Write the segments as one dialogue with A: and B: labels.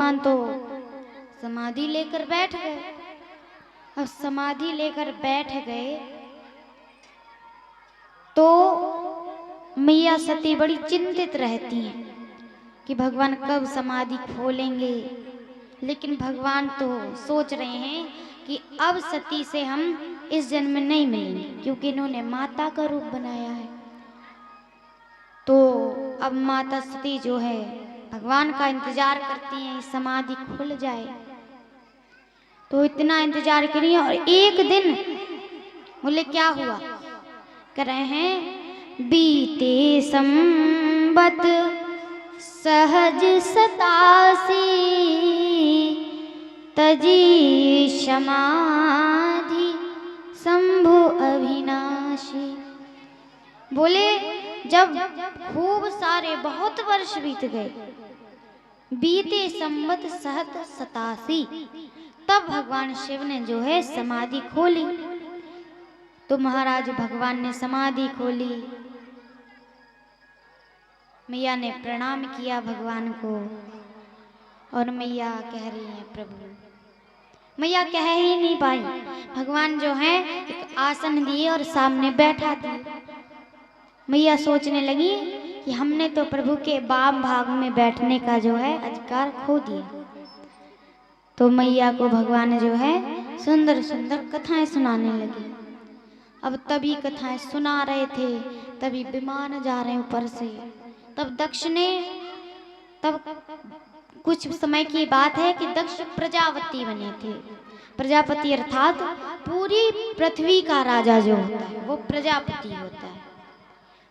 A: भगवान तो समाधि लेकर बैठ गए। अब समाधि लेकर बैठ गए तो मैया सती बड़ी चिंतित रहती हैं कि भगवान कब समाधि खोलेंगे। लेकिन भगवान तो सोच रहे हैं कि अब सती से हम इस जन्म में नहीं मिलेंगे, क्योंकि इन्होंने माता का रूप बनाया है। तो अब माता सती जो है भगवान का इंतजार करती हैं, समाधि खुल जाए। तो इतना इंतजार करिए और एक दिन बोले क्या हुआ, कह रहे हैं बीते संबत सहज 87 तजी समाधि शंभु अविनाशी। बोले जब खूब सारे बहुत वर्ष बीत गए, बीते संबत सहत 87, तब भगवान शिव ने जो है समाधि खोली। तो महाराज भगवान ने समाधि खोली, मैया ने प्रणाम किया भगवान को और मैया कह रही है प्रभु, मैया कह ही नहीं पाई। भगवान जो है एक आसन दिए और सामने बैठा दिए। मैया सोचने लगी कि हमने तो प्रभु के वाम भाग में बैठने का जो है अधिकार खो दिया। तो मैया को भगवान जो है सुंदर सुंदर कथाएं सुनाने लगे। अब तभी कथाएं सुना रहे थे, तभी विमान जा रहे ऊपर से। तब दक्ष ने, तब कुछ समय की बात है कि दक्ष प्रजापति बने थे। प्रजापति अर्थात पूरी पृथ्वी का राजा जो होता है वो प्रजापति होता है।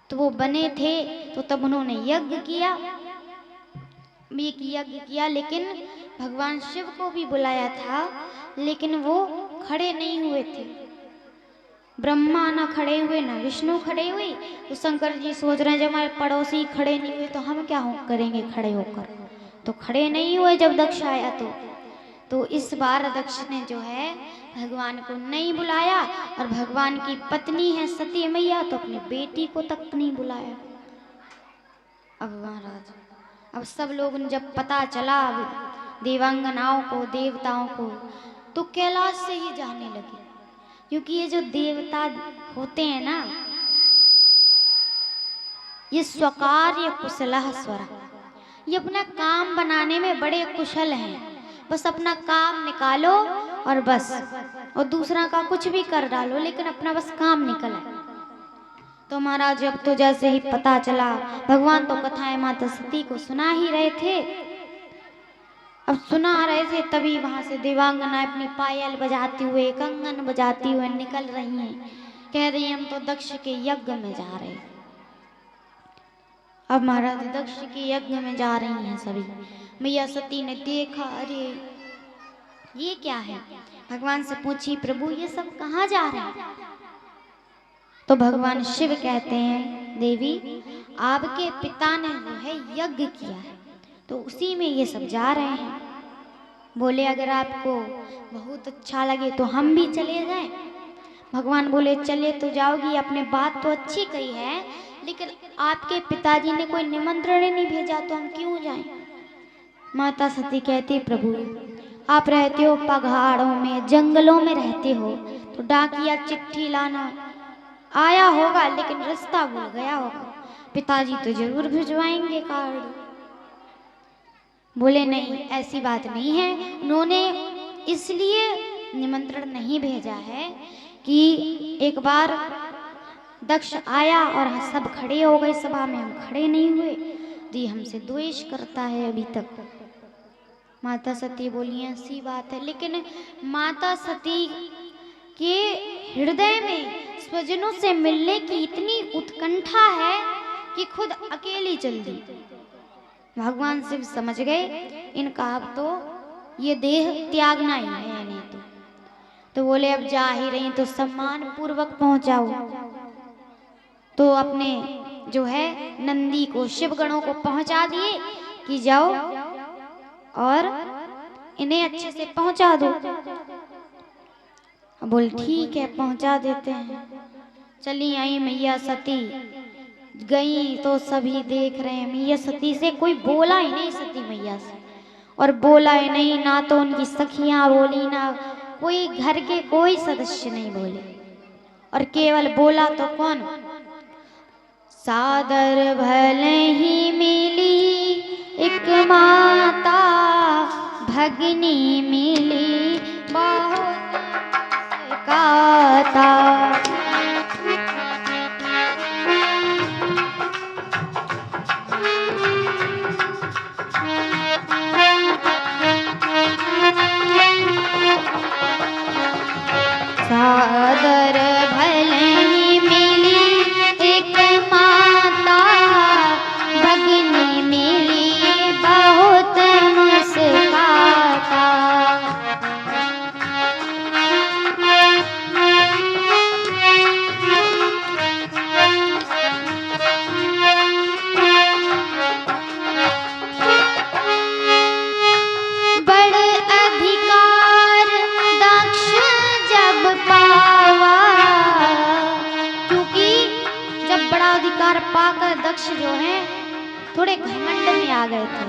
A: तो वो बने थे। तो तब उन्होंने यज्ञ किया, एक यज्ञ किया, लेकिन भगवान शिव को भी बुलाया था, लेकिन वो खड़े नहीं हुए थे। ब्रह्मा ना खड़े हुए ना विष्णु खड़े हुए। तो शंकर जी सोच रहे हैं जब हमारे पड़ोसी खड़े नहीं हुए तो हम क्या करेंगे खड़े होकर। तो खड़े नहीं हुए जब दक्ष आया तो इस बार दक्ष ने जो है भगवान को नहीं बुलाया। और भगवान की पत्नी है सती मैया, तो अपनी बेटी को तक नहीं बुलाया। अब महाराज, अब सब लोग जब पता चला देवांगनाओं को, देवताओं को, तो कैलाश से ही जाने लगे। क्योंकि ये जो देवता होते हैं ना, ये स्वकार्य कुशलः स्वरा, ये अपना काम बनाने में बड़े कुशल हैं। बस अपना काम निकालो और बस, और दूसरा का कुछ भी कर डालो, लेकिन अपना बस काम निकल आए। तो महाराज जब तो जैसे ही पता चला, भगवान तो कथाएं माता सती को सुना ही रहे थे। अब सुना रहे थे तभी वहां से देवांगना अपनी पायल बजाती हुए, कंगन बजाती हुए निकल रही हैं। कह रही हम तो दक्ष के यज्ञ में जा रहे हैं। अब महाराज दक्ष के यज्ञ में जा रही हैं सभी। मैया सती ने देखा, अरे ये क्या है। भगवान से पूछी प्रभु ये सब कहाँ जा रहे हैं। तो भगवान शिव कहते हैं देवी आपके पिता ने जो है यज्ञ किया है, तो उसी में ये सब जा रहे हैं। बोले अगर आपको बहुत अच्छा लगे तो हम भी चले जाएं। भगवान बोले चले तो जाओगी, आपने बात तो अच्छी कही है, लेकिन आपके पिताजी ने कोई निमंत्रण ही नहीं भेजा तो हम क्यों जाएं। माता सती कहती प्रभु आप रहते हो पहाड़ों में, जंगलों में रहते हो, तो डाकिया चिट्ठी लाना आया होगा, लेकिन रास्ता भूल गया होगा। पिताजी तो जरूर भिजवाएंगे कार्ड। बोले नहीं ऐसी बात नहीं है, उन्होंने इसलिए निमंत्रण नहीं भेजा है कि एक बार दक्ष आया और सब खड़े हो गए सभा में, हम खड़े नहीं हुए, तो ये हमसे द्वेष करता है अभी तक। माता सती बोली ऐसी बात है, लेकिन माता सती के हृदय में स्वजनों से मिलने की इतनी उत्कंठा है कि खुद अकेली चल दी। भगवान शिव समझ गए इनका अब तो ये देह त्यागना ही है नहीं तो बोले अब जा ही रही तो सम्मान पूर्वक पहुंचाओ। तो अपने जो है नंदी को, शिवगणों को पहुंचा दिए कि जाओ और इन्हें अच्छे से पहुंचा दो। बोल ठीक है पहुंचा देते हैं। चली आई मैया सती, गई तो सभी देख रहे हैं। मैया सती से कोई बोला ही नहीं, सती मैया से और बोला ही नहीं, ना तो उनकी सखियां बोली, ना कोई घर के कोई सदस्य नहीं बोले, और केवल बोला तो कौन, सादर भले ही मिली एक माता, भगनी मिली बहुत काता। सादर भले ही मिली एक माता, भगनी मिली बहुत मुस्काता। पाकर दक्ष जो है थोड़े घमंड में आ गए थे।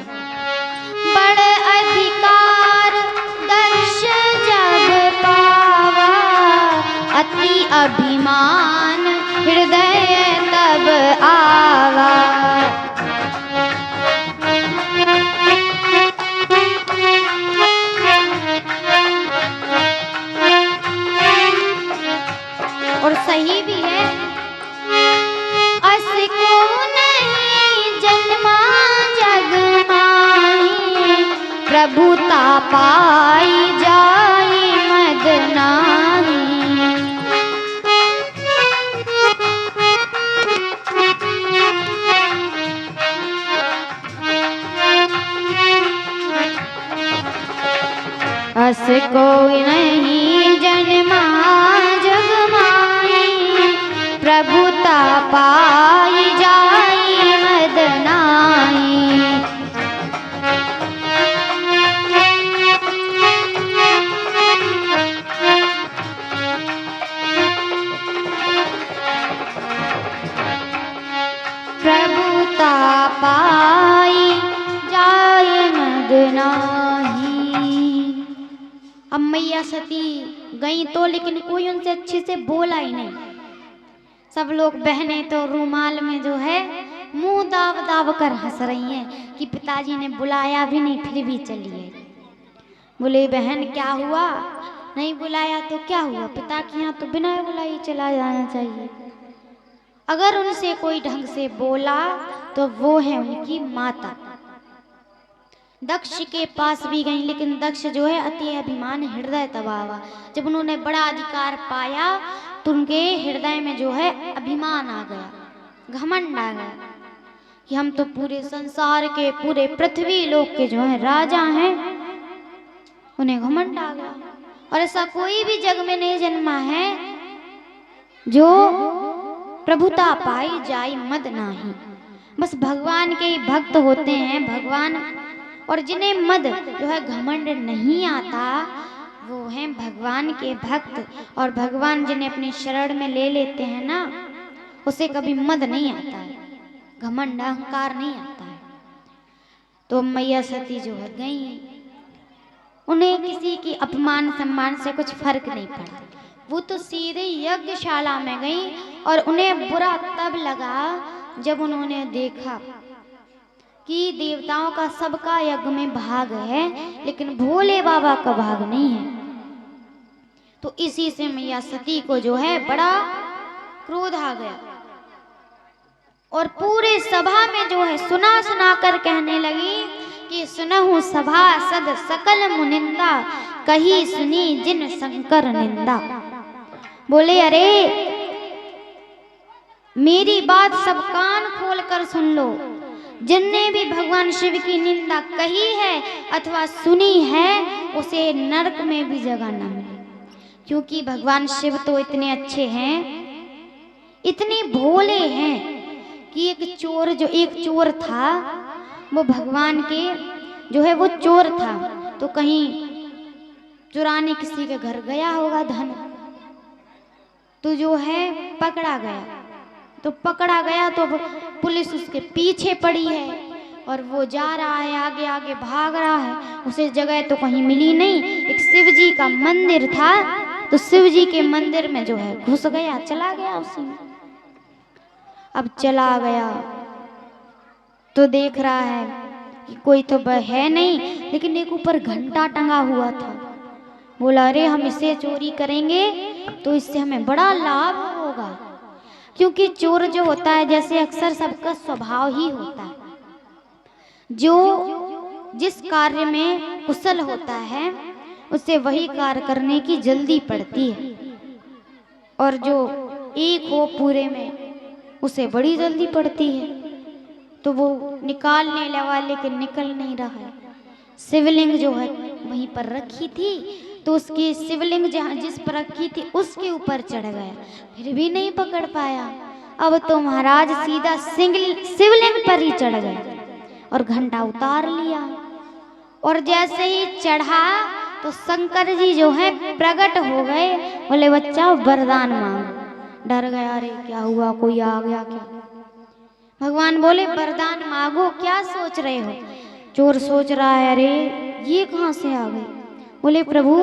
A: बड़े अधिकार दक्ष जब पावा, अति अभिमान हृदय तब आवा। और सही भी है, को नहीं जन्मा जग माही, प्रभुता पाई जाई मद नाही। अस कोई नहीं जन्मा जग माही, प्रभुता पाई जाई मद नाही। प्रभुता पाई जाई मद नाही। अब मैया सती गई तो, लेकिन कोई उनसे अच्छे से बोला ही नहीं। सब लोग बहनें तो रूमाल में जो है मुंह दाब दाब कर हंस रही हैं कि पिताजी ने बुलाया भी नहीं फिर भी चलिए। बोले बहन क्या हुआ, नहीं बुलाया तो क्या हुआ, पिता के यहाँ तो बिना बुलाए चला जाना चाहिए। अगर उनसे कोई ढंग से बोला तो वो है उनकी माता। दक्ष के पास भी गई, लेकिन दक्ष जो है अति अभिमान हृदय तबावा। जब उन्होंने बड़ा अधिकार पाया तो उनके हृदय में जो है अभिमान आ गया, घमंड आ गया कि हम तो पूरे संसार के, पूरे पृथ्वी लोक के जो है राजा हैं। उन्हें घमंड आ गया। और ऐसा कोई भी जग में नहीं जन्मा है जो प्रभुता पाई जाई मद नाही। बस भगवान के ही भक्त होते हैं भगवान, और जिन्हें मद जो है घमंड नहीं आता वो हैं भगवान के भक्त। और भगवान जिन्हें अपने शरण में ले लेते हैं ना, उसे कभी मद नहीं आता है, घमंड अहंकार नहीं आता है। तो मैया सती जो है गई, उन्हें किसी की अपमान सम्मान से कुछ फर्क नहीं पड़ा। वो तो सीधे यज्ञशाला में गई, और उन्हें बुरा तब लगा जब उन्होंने देखा कि देवताओं का सबका यज्ञ में भाग है, लेकिन भोले बाबा का भाग नहीं है। तो इसी से मैया सती को जो है बड़ा क्रोध आ गया, और पूरे सभा में जो है सुना सुना कर कहने लगी कि सुनहु सभासद सकल मुनिंदा, कही सुनी जिन शंकर निंदा। बोले अरे मेरी बात सब कान खोल कर सुन लो, जिनने भी भगवान शिव की निंदा कही है अथवा सुनी है उसे नरक में भी जगह न मिले। क्योंकि भगवान शिव तो इतने अच्छे हैं, इतने भोले हैं कि एक चोर था, वो भगवान के जो है वो चोर था, तो कहीं चुराने किसी के घर गया होगा धन, तो जो है पकड़ा गया। तो पुलिस उसके पीछे पड़ी है, और वो जा रहा है, आगे आगे भाग रहा है। उसे जगह तो कहीं मिली नहीं। एक शिव जी का मंदिर था, तो शिव जी के मंदिर में जो है घुस गया, चला गया उसी में। अब चला गया तो देख रहा है कि कोई तो है नहीं, लेकिन एक ऊपर घंटा टंगा हुआ था। बोला अरे हम इसे चोरी करेंगे तो इससे हमें बड़ा लाभ होगा। क्योंकि चोर जो होता है, जैसे अक्सर सबका स्वभाव ही होता है, जो जिस कार्य में कुशल होता है उसे वही कार्य करने की जल्दी पड़ती है, और जो एक हो पूरे में उसे बड़ी जल्दी पड़ती है। तो वो निकालने लगा लेकिन निकल नहीं रहा है। शिवलिंग जो है वहीं पर रखी थी, तो उसकी शिवलिंग जहाँ जिस पर रखी थी उसके ऊपर चढ़ गया, फिर भी नहीं पकड़ पाया। अब तो महाराज सीधा शिवलिंग पर ही चढ़ गए और घंटा उतार लिया। और जैसे ही चढ़ा तो शंकर जी जो है प्रकट हो गए। बोले बच्चा वरदान मांगो। डर गया, अरे क्या हुआ, कोई आ गया क्या। भगवान बोले वरदान मांगो, क्या सोच रहे हो। चोर सोच रहा है अरे ये कहाँ से आ गए। बोले प्रभु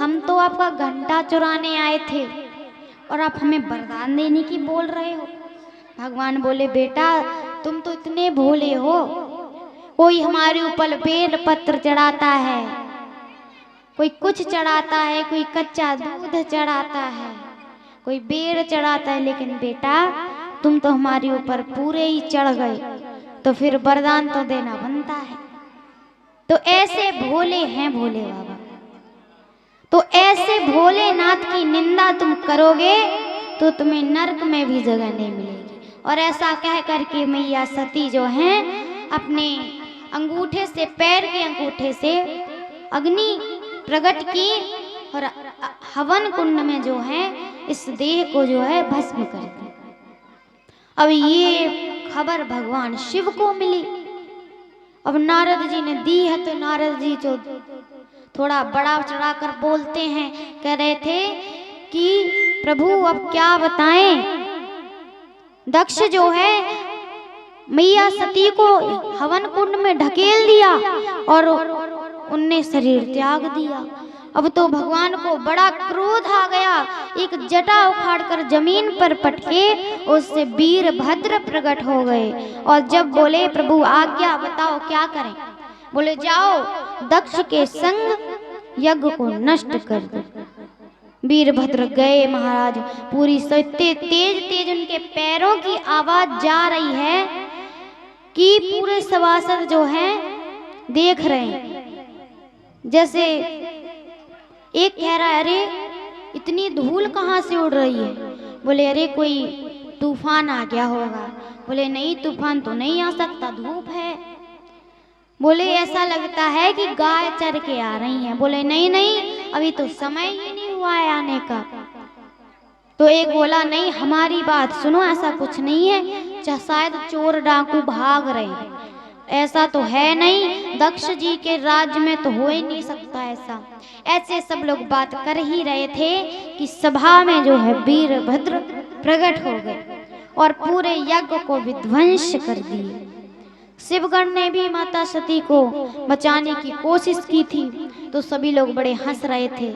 A: हम तो आपका घंटा चुराने आए थे और आप हमें वरदान देने की बोल रहे हो। भगवान बोले बेटा तुम तो इतने भोले हो, कोई हमारे ऊपर बेल पत्र चढ़ाता है, कोई कुछ चढ़ाता है, कोई कच्चा दूध चढ़ाता है, कोई बेर चढ़ाता है, लेकिन बेटा तुम तो हमारे ऊपर पूरे ही चढ़ गए, तो फिर वरदान तो देना बनता है। तो ऐसे भोले हैं भोले बाबा। तो ऐसे भोलेनाथ की निंदा तुम करोगे तो तुम्हें नरक में भी जगह नहीं मिलेगी। और ऐसा कह करके मैया सती जो हैं अपने अंगूठे से, पैर के अंगूठे से अग्नि प्रकट की और हवन कुंड में जो है इस देह को जो है भस्म कर दी। अब ये खबर भगवान शिव को मिली। अब नारद जी ने दी है, तो नारद जी जो थोड़ा बड़ा चढ़ाकर बोलते हैं, कह रहे थे कि प्रभु अब क्या बताएं। दक्ष जो है मैया सती को हवन कुंड में ढकेल दिया और उनने शरीर त्याग दिया। अब तो भगवान को बड़ा क्रोध आ गया, एक जटा उखाड़कर जमीन पर पटके उससे वीरभद्र प्रकट हो गए। और जब बोले प्रभु आज्ञा बताओ क्या करें। बोले जाओ दक्ष के संग यज्ञ को नष्ट कर दो। वीरभद्र गए महाराज, पूरी तेज तेज उनके पैरों की आवाज जा रही है कि पूरे सभासद जो हैं देख रहे हैं। जैसे एक कह रहा है अरे इतनी धूल कहाँ से उड़ रही है। बोले अरे कोई तूफान आ गया होगा। बोले नहीं तूफान तो नहीं आ सकता, धूप है। बोले ऐसा लगता है कि गाय चर के आ रही हैं। बोले नहीं नहीं अभी तो समय ही नहीं हुआ है आने का। तो एक बोला नहीं हमारी बात सुनो, ऐसा कुछ नहीं है, शायद चोर डाकू भाग रहे हैं, ऐसा तो है नहीं, दक्ष जी के राज्य में तो हो ही नहीं सकता ऐसा। ऐसे सब लोग बात कर ही रहे थे कि सभा में जो है वीरभद्र प्रकट हो गए और पूरे यज्ञ को विध्वंस कर दिए। शिवगण ने भी माता सती को बचाने की कोशिश की थी, तो सभी लोग बड़े हंस रहे थे।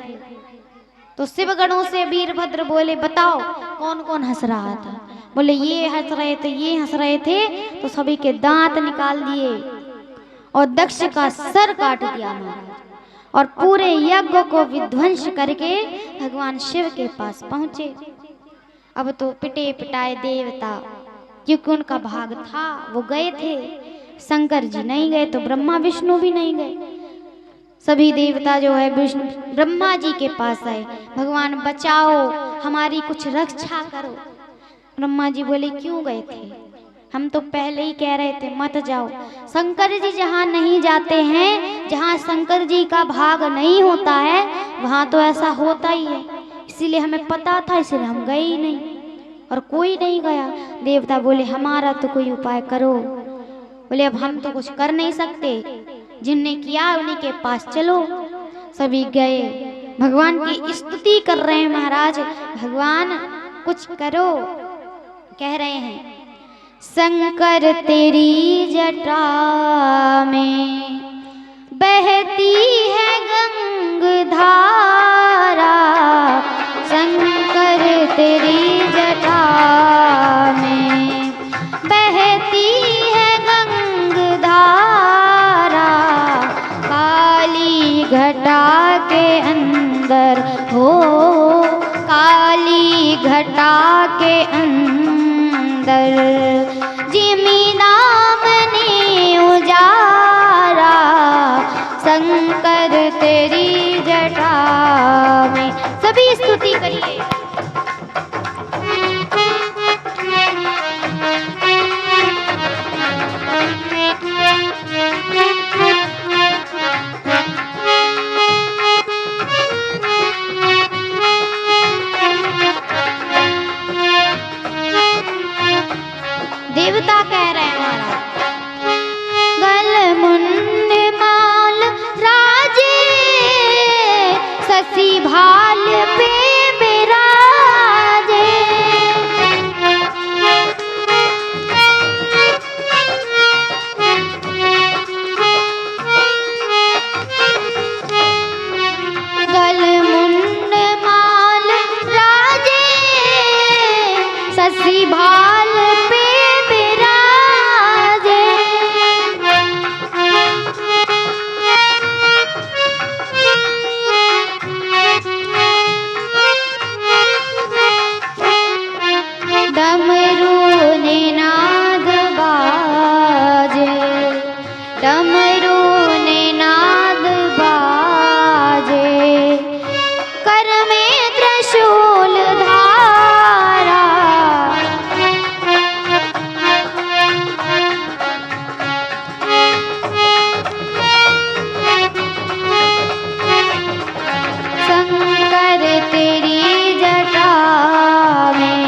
A: तो शिवगणों से वीरभद्र बोले बताओ कौन कौन हंस रहा था। बोले ये हंस रहे थे, ये हंस रहे थे। तो सभी के दांत निकाल दिए और दक्ष का सर काट दिया महाराज, और पूरे यज्ञ को विध्वंस करके भगवान शिव के पास पहुंचे। अब तो पिटे पिटाए देवता, क्योंकि उनका भाग था, वो गए थे। शंकर जी नहीं गए तो ब्रह्मा विष्णु भी नहीं गए। सभी देवता जो है विष्णु ब्रह्मा जी के पास आए, भगवान बचाओ हमारी कुछ रक्षा करो। ब्रह्मा जी बोले क्यों गए थे, हम तो पहले ही कह रहे थे मत जाओ। शंकर जी जहाँ नहीं जाते हैं, जहाँ शंकर जी का भाग नहीं होता है, वहाँ तो ऐसा होता ही है, इसीलिए हमें पता था, इसलिए हम गए ही नहीं। और कोई नहीं गया। देवता बोले हमारा तो कोई उपाय करो। बोले अब हम तो कुछ कर नहीं सकते, जिनने किया उन्हीं के पास चलो। सभी गए, भगवान की स्तुति कर रहे हैं महाराज, भगवान कुछ करो कह रहे हैं। शंकर तेरी जटा में बहती है गंगाधारा, शंकर तेरी जटा में बहती है गंगाधारा, काली घटा के अंदर हो, काली घटा के अंदर जिमी नाम ने उजारा, शंकर तेरी जटा में। सभी स्तुति करिए। देवता कह रहे हैं महाराज, गल मुंड माल राजे, शशि भाल पे बिराजे, गल मुंड माल राजे, शशि भाल पे डमरू ने नाद बाजे, डमरू ने नाद बाजे, कर में त्रिशूल धारा, शंकर तेरी जटा में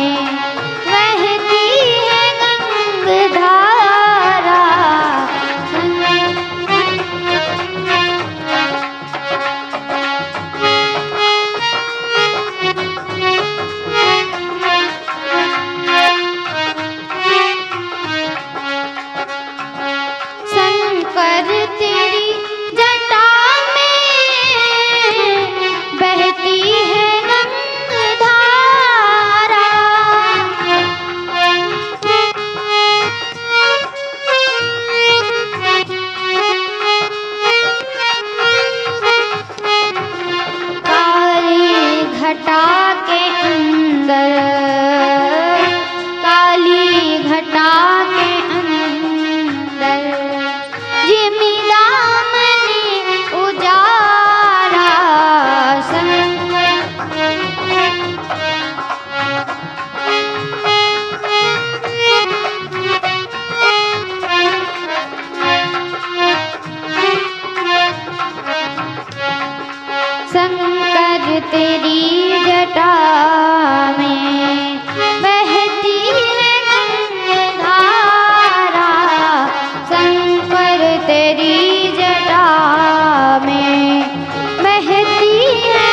A: तेरी जटा में बहती है गंगाधारा, काली घटा के अंदर, काली घटा के अंदर जिमी उजारा, शंकर तेरी जटा में बहती है गंगाधारा, शंकर तेरी जटा में बहती है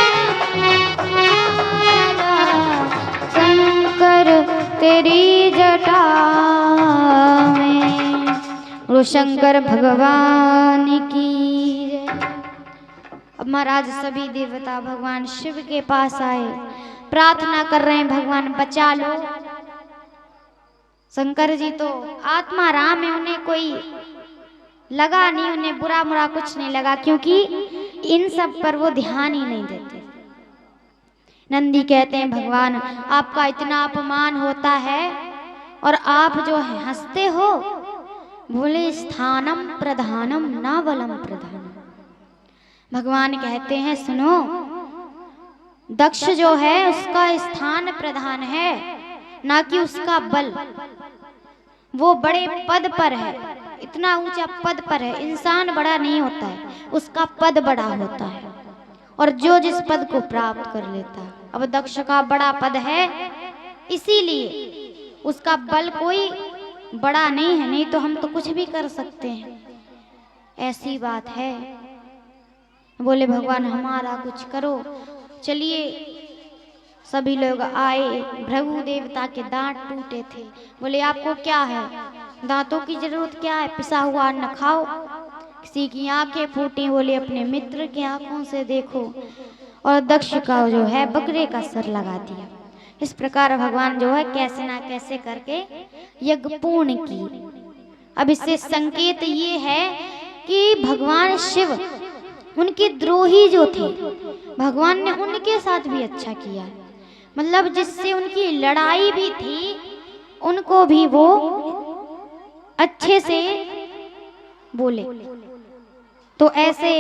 A: शंकर तेरी जटा में। वो शंकर भगवान की। अब महाराज सभी देवता भगवान शिव के पास आए, प्रार्थना कर रहे हैं, भगवान बचा लो। शंकर जी तो आत्मा राम है, उन्हें कोई लगा नहीं, उन्हें बुरा मुरा कुछ नहीं लगा, क्योंकि इन सब पर वो ध्यान ही नहीं देते। नंदी कहते हैं भगवान आपका इतना अपमान होता है और आप जो है हंसते हो। बोले स्थानम प्रधानम ना बलम प्रधानम। भगवान कहते हैं सुनो, दक्ष जो है उसका स्थान प्रधान है, ना कि उसका बल। वो बड़े पद पर है, इतना ऊंचा पद पर है। इंसान बड़ा नहीं होता है, उसका पद बड़ा होता है, और जो जिस पद को प्राप्त कर लेता है। अब दक्ष का बड़ा पद है, इसीलिए उसका बल कोई बड़ा नहीं है, नहीं तो हम तो कुछ भी कर सकते हैं, ऐसी बात है। बोले भगवान हमारा कुछ करो। चलिए सभी लोग आए, भृगु देवता के दांत टूटे थे। बोले आपको क्या है, दांतों की जरूरत क्या है, पिसा हुआ अन्न खाओ। किसी की आंखें फूटी, बोले अपने मित्र की आंखों से देखो, और दक्ष का जो है बकरे का सर लगा दिया। इस प्रकार भगवान जो है कैसे ना कैसे करके यज्ञ पूर्ण की। अब इससे संकेत ये है कि भगवान शिव उनके द्रोही जो थे, भगवान ने उनके साथ भी अच्छा किया। मतलब जिससे उनकी लड़ाई भी थी, उनको भी वो अच्छे से बोले। तो ऐसे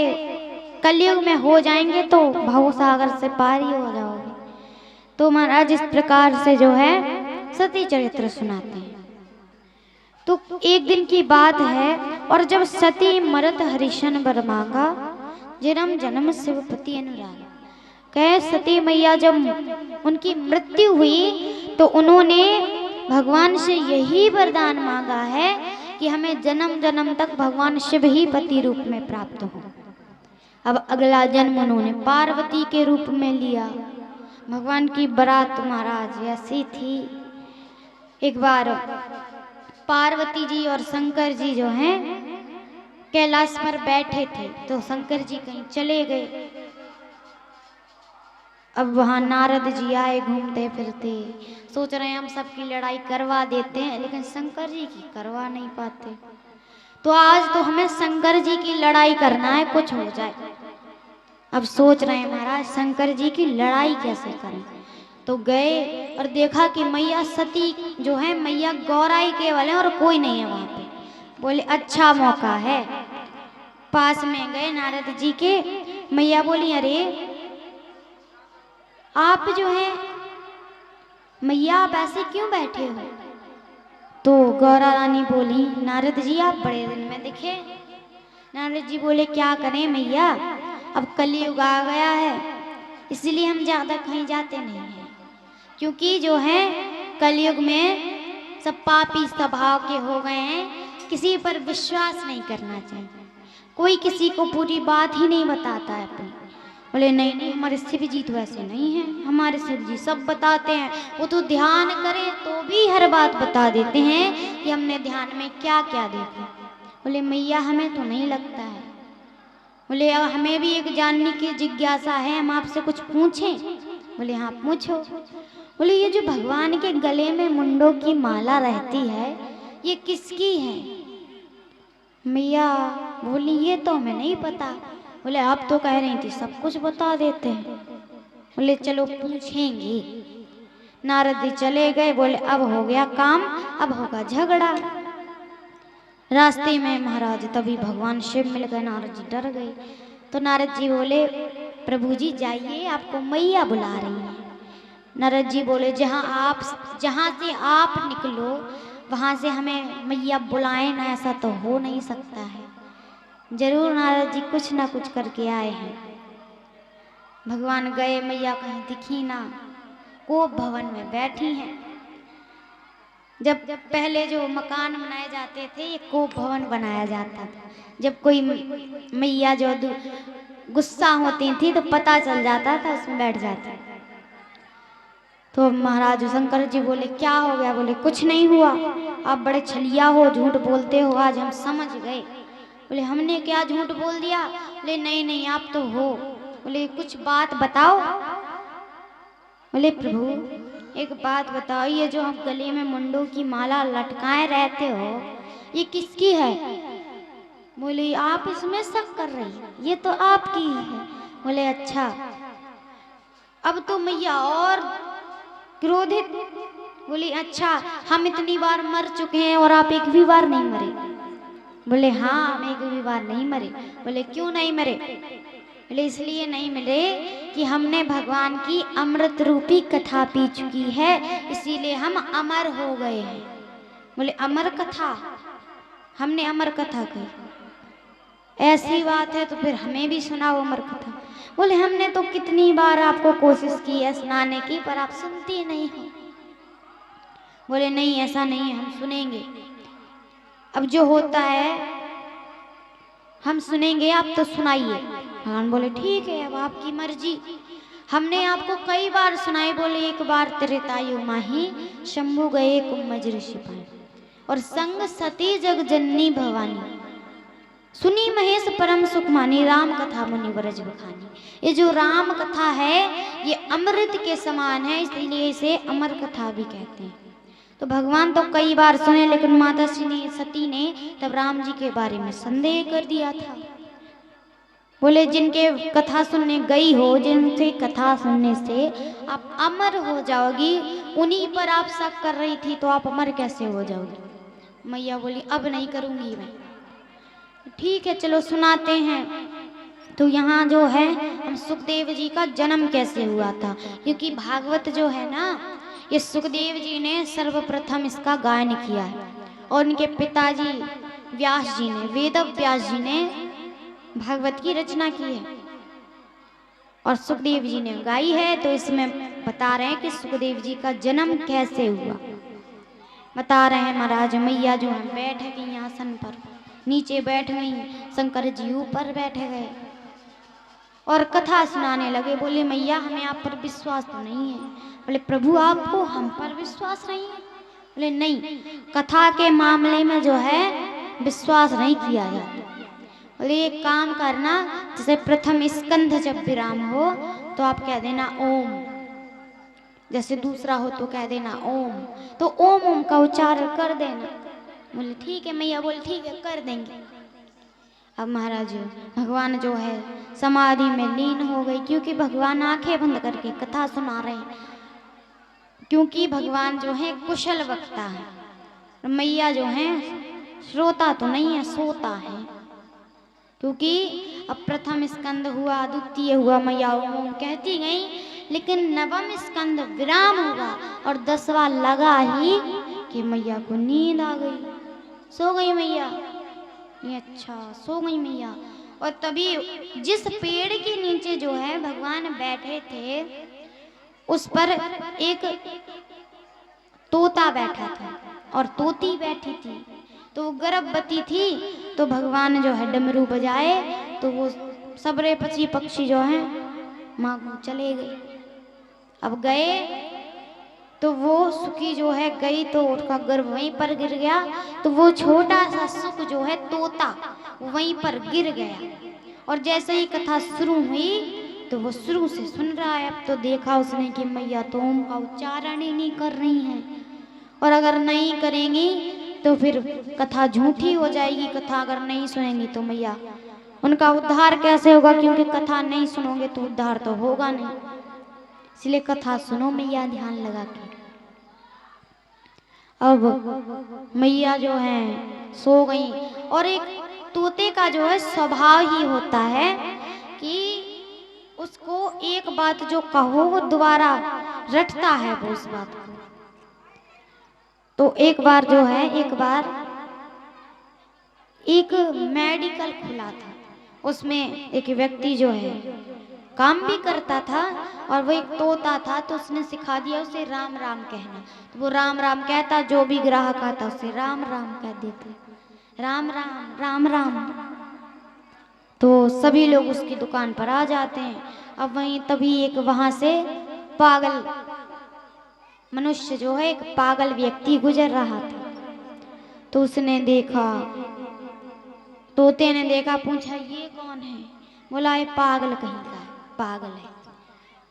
A: कलयुग में हो जाएंगे तो भवसागर से पार ही हो जाओगे। तो महाराज इस प्रकार से जो है सती चरित्र सुनाते हैं। तो एक दिन की बात है, और जब सती मरत हरिशन बर मांगा, जन्म जन्म शिवपति अनुराग। कहे सती मैया जब उनकी मृत्यु हुई तो उन्होंने भगवान से यही वरदान मांगा है कि हमें जन्म जन्म तक भगवान शिव ही पति रूप में प्राप्त हो। अब अगला जन्म उन्होंने पार्वती के रूप में लिया। भगवान की बारात महाराज ऐसी थी। एक बार पार्वती जी और शंकर जी जो हैं कैलाश पर बैठे थे, तो शंकर जी कहीं चले गए। अब वहां नारद जी आए घूमते फिरते, सोच रहे हैं हम सबकी लड़ाई करवा देते हैं, लेकिन शंकर जी की करवा नहीं पाते। तो आज तो हमें शंकर जी की लड़ाई करना है, कुछ हो जाए। अब सोच रहे हैं महाराज शंकर जी की लड़ाई कैसे करें। तो गए और देखा कि मैया सती जो है मैया गौराई केवल है और कोई नहीं है वहां पे। बोले अच्छा मौका है। पास में गए नारद जी के, मैया बोली अरे आप जो है मैया आप ऐसे क्यों बैठे हो। तो गौरा रानी बोली नारद जी आप बड़े दिन में दिखे। नारद जी बोले क्या करें मैया, अब कलयुग आ गया है, इसलिए हम ज्यादा कहीं जाते नहीं हैं। क्योंकि जो है कलयुग में सब पापी स्वभाव के हो गए हैं, किसी पर विश्वास नहीं करना चाहिए, कोई किसी को पूरी बात ही नहीं बताता है अपनी। बोले नहीं नहीं हमारे शिव जी तो ऐसे नहीं हैं, हमारे शिव जी सब बताते हैं, वो तो ध्यान करें तो भी हर बात बता देते हैं कि हमने ध्यान में क्या क्या देखा। बोले मैया हमें तो नहीं लगता है। बोले हमें भी एक जानने की जिज्ञासा है, हम आपसे कुछ पूछें। बोले हाँ पूछो। बोले ये जो भगवान के गले में मुंडों की माला रहती है ये किसकी है। मैया बोली ये तो हमें नहीं पता। बोले आप तो कह रही थी सब कुछ बता देते हैं। बोले चलो पूछेंगे। नारद जी चले गए। बोले अब हो गया काम, अब होगा झगड़ा। रास्ते में महाराज तभी भगवान शिव मिल गए। नारद जी डर गए। तो नारद जी बोले प्रभु जी जाइए आपको मैया बुला रही है। नारद जी बोले जहाँ से आप निकलो वहां से हमें मैया बुलाए ना, ऐसा तो हो नहीं सकता है। जरूर नारद जी कुछ ना कुछ करके आए हैं। भगवान गए, मैया कहीं दिखी ना, कोप भवन में बैठी हैं। जब पहले जो मकान बनाए जाते थे ये कोप भवन बनाया जाता था। जब कोई मैया जो गुस्सा होती थी तो पता चल जाता था, उसमें बैठ जाती। तो महाराज शंकर जी बोले क्या हो गया। बोले कुछ नहीं हुआ, आप बड़े छलिया हो, झूठ बोलते हो, आज हम समझ गए। बोले हमने क्या झूठ बोल दिया। बोले नहीं नहीं आप तो हो। बोले कुछ बात बताओ। बोले प्रभु एक बात बताओ, ये जो आप गले में मुंडों की माला लटकाए रहते हो ये किसकी है। बोले आप इसमें शक कर रही, ये तो आपकी ही है। बोले अच्छा। अब तो मैया और क्रोधित। बोली अच्छा हम इतनी बार मर चुके हैं और आप एक भी बार नहीं मरे। बोले हाँ हम एक भी बार नहीं मरे। बोले क्यों नहीं मरे। बोले इसलिए नहीं मरे कि हमने भगवान की अमृत रूपी कथा पी चुकी है, इसीलिए हम अमर हो गए हैं। बोले अमर कथा, हमने अमर कथा कही, ऐसी बात है तो फिर हमें भी सुनाओ अमर कथा। बोले हमने तो कितनी बार आपको कोशिश की है सुनाने की, पर आप सुनती नहीं हो। बोले नहीं ऐसा नहीं है, हम सुनेंगे। अब जो होता है हम सुनेंगे, आप तो सुनाइए। भगवान बोले ठीक है अब आपकी मर्जी, हमने आपको कई बार सुनाए, बोले एक बार त्रेतायु माही शंभु गए कुम्मज ऋषि पाए, और संग सती जग जननी भवानी, सुनी महेश परम सुख मानी, राम कथा मुनि ब्रज बखानी। ये जो राम कथा है ये अमृत के समान है, इसलिए इसे अमर कथा भी कहते हैं। तो भगवान तो कई बार सुने, लेकिन माता सती ने तब राम जी के बारे में संदेह कर दिया था। बोले जिनके कथा सुनने गई हो, जिनसे कथा सुनने से आप अमर हो जाओगी, उन्हीं पर आप शक कर रही थी, तो आप अमर कैसे हो जाओगी। मैया बोली अब नहीं करूंगी मैं। ठीक है चलो सुनाते हैं। तो यहाँ जो है हम सुखदेव जी का जन्म कैसे हुआ था, क्योंकि भागवत जो है ना ये सुखदेव जी ने सर्वप्रथम इसका गायन किया है, और उनके पिताजी व्यास जी ने, वेद व्यास जी ने भागवत की रचना की है और सुखदेव जी ने गाई है। तो इसमें बता रहे हैं कि सुखदेव जी का जन्म कैसे हुआ। बता रहे हैं महाराज मैया जो है बैठ गई आसन पर, नीचे बैठ गई, शंकर जी ऊपर बैठ गए और कथा सुनाने लगे। बोले मैया हमें आप पर विश्वास तो नहीं है। बोले प्रभु आपको हम पर विश्वास नहीं है। बोले नहीं, कथा के मामले में जो है विश्वास नहीं किया जाता। बोले एक काम करना, जैसे प्रथम स्कंध जब विराम हो तो आप कह देना ओम, जैसे दूसरा हो तो कह देना ओम, तो ओम ओम का उच्चारण कर देना। बोले ठीक है मैया। बोले ठीक है कर देंगे। अब महाराज भगवान जो है समाधि में लीन हो गई, क्योंकि भगवान आंखें बंद करके कथा सुना रहे हैं, क्योंकि भगवान जो है कुशल वक्ता है। मैया जो है श्रोता तो नहीं है, सोता है, क्योंकि अब प्रथम स्कंद हुआ, द्वितीय हुआ, मैया ओम कहती गई, लेकिन नवम स्कंद विराम हुआ और 10वां लगा ही कि मैया को नींद आ गई, सो गई मैया। ये अच्छा सो गई मैया। और तभी जिस पेड़ के नीचे जो है भगवान बैठे थे उस पर एक तोता बैठा था और तोती बैठी थी, तो वो गर्भवती थी। तो भगवान जो है डमरू बजाए तो वो सबरे पक्षी जो हैं माँ को चले गए। अब गए तो वो सुखी जो है गई तो उसका गर्भ वहीं पर गिर गया, तो वो छोटा सा सुख जो है तोता वहीं पर गिर गया। और जैसे ही कथा शुरू हुई तो वो शुरू से सुन रहा है। अब तो देखा उसने कि मैया तो ओम का उच्चारण ही नहीं कर रही हैं, और अगर नहीं करेंगी तो फिर कथा झूठी हो जाएगी। कथा अगर नहीं सुनेंगी तो मैया उनका उद्धार कैसे होगा, क्योंकि कथा नहीं सुनोगे तो उद्धार तो होगा नहीं। इसलिए कथा सुनो मैया ध्यान लगा के। अब मैया जो है सो गई। और एक तोते का जो है स्वभाव ही होता है कि उसको एक बात जो कहो वो दोबारा रटता है वो उस बात को। तो एक बार जो है एक मेडिकल खुला था, उसमें एक व्यक्ति जो है काम भी करता था और वो एक तोता था, तो उसने सिखा दिया उसे राम राम कहना। तो वो राम राम कहता, जो भी ग्राहक आता उसे राम राम कह देते, राम राम राम राम। तो सभी लोग उसकी दुकान पर आ जाते हैं। अब वहीं तभी एक वहां से पागल मनुष्य जो है, एक पागल व्यक्ति गुजर रहा था। तो उसने देखा, तोते ने देखा, पूछा ये कौन है। बोला ये पागल कहीं का पागल है।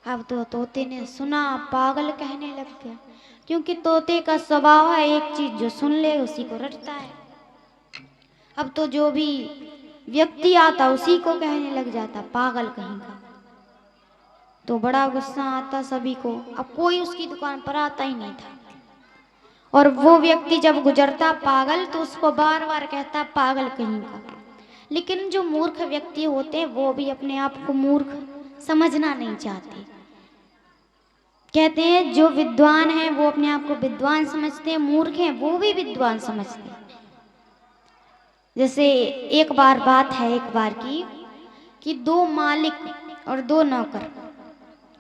A: अब तो तोते ने सुना, पागल कहने लग गया, क्योंकि तोते का स्वभाव है एक चीज जो सुन ले उसी को रटता है। अब तो जो भी व्यक्ति आता उसी को कहने लग जाता पागल कहीं का। तो बड़ा गुस्सा आता सभी को। अब कोई उसकी दुकान पर आता ही नहीं था, और वो व्यक्ति जब गुजरता पागल तो उसको बार बार कहता पागल कहीं का। लेकिन जो मूर्ख व्यक्ति होते हैं वो भी अपने आप को मूर्ख समझना नहीं चाहते। कहते हैं जो विद्वान है वो अपने आप को विद्वान समझते हैं, मूर्ख हैं वो भी विद्वान समझते हैं। जैसे एक बार बात है एक बार की कि 2 मालिक और 2 नौकर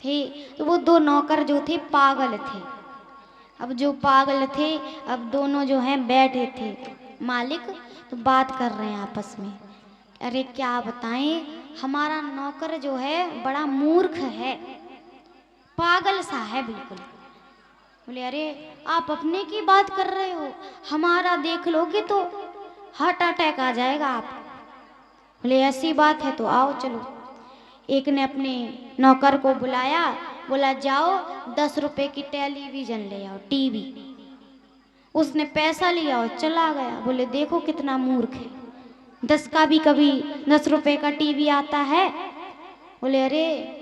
A: थे। तो वो 2 नौकर जो थे पागल थे। अब जो पागल थे, अब दोनों जो हैं बैठे थे मालिक, तो बात कर रहे हैं आपस में, अरे क्या बताएं हमारा नौकर जो है बड़ा मूर्ख है, पागल सा है बिल्कुल। बोले अरे आप अपने की बात कर रहे हो, हमारा देख लोगे तो हार्ट अटैक आ जाएगा आप। बोले ऐसी बात है तो आओ चलो। एक ने अपने नौकर को बुलाया, बोला जाओ 10 रुपए की टेलीविजन ले आओ, टीवी। उसने पैसा लिया और चला गया। बोले देखो कितना मूर्ख है, 10 का भी कभी 10 रुपए का टीवी आता है। बोले अरे